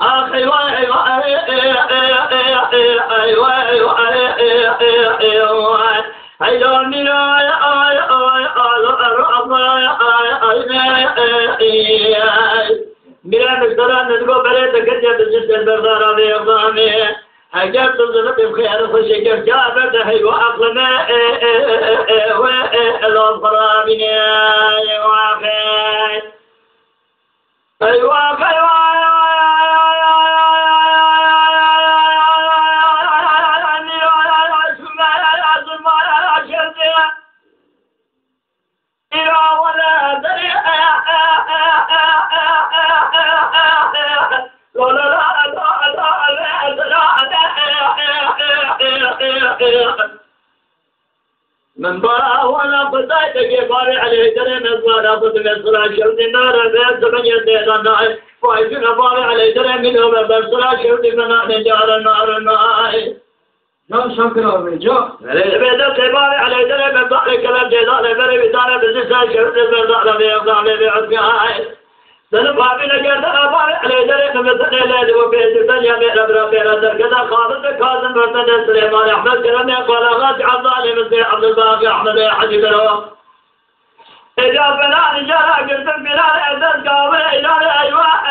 أخي ميرا مقدران ندقو بريد كتير بجد البردارة بيضامي حاجات تنظر بخير خشي كيف جابت حيو عقل ما الأنفرابين أيوة من برا وانا قصايد كباري عليه درين الزوارة قد مصرا شرد النار بيت من يدين النار فايزين باري عليه درين من يوم بصرا شرد من نجار النار جان شكرا بجا بيت كباري عليه درين من باري كلام جدال بري بدار بزيسا شرد البردار بيضام بيعطيها سنفابنا كردنا باري عليه درين من مثل وبيت الدنيا من أبرا بيرا دركنا خالد كاظم برتد سليمان أحمد كرمي قلاغات عبدالي مثل عبد الباقي أحمد حجي برو إذا بنا رجالا قلتم بنا عزيز قاوي إلى أيواء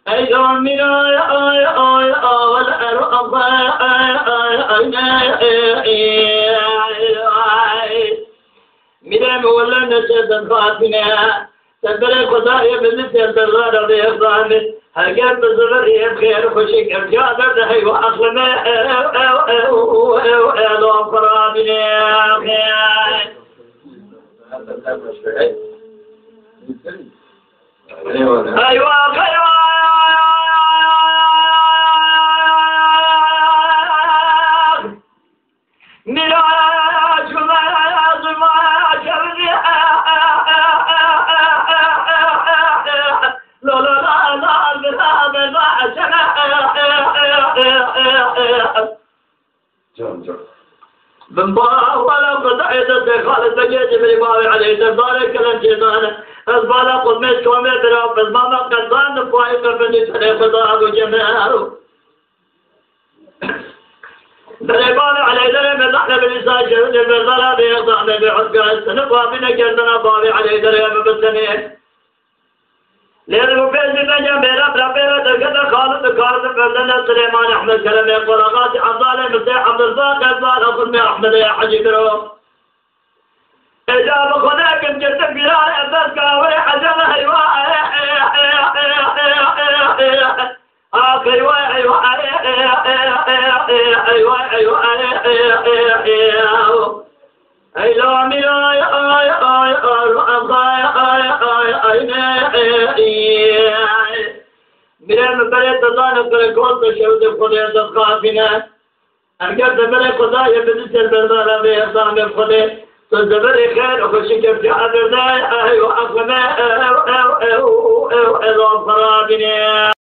أيضا من من مولى نشد الخاتمة تبري خدايا بالنسبة للغار بإخوانه هجر بزغر يبخير خشك الجابر دهي وأخل ما الأنفرابين أيوة من بار ولا قطعت الدخال بجيت بالبار عليه تبارك الانجمان أزبالا قمت كومي براب الماما قدان فايق بني سنة خضاء وجمال بالبار عليه درهم نحن بالإنسان شهد بالظلا بيضان بعزقان سنقوى من كردنا بار عليه درهم بالسنين لأنه في الزمانية ميرا برابيرا دركتا خالد كارد فردنا سليمان أحمد كلمي قلقات عبدالي مسيح عبد الباقي أزبال أصلمي أحمد يا حجي برو إجاب خداك انجلت بلال أبدال كاوي حجم هيواء آخي من بريت الله نقل كل شيء خدای دخافنا اگر زبر خدای بدی سر بردار به حساب خدای تو زبر خیر و خوشی که جهاد دای ای و اقمه او فرابینه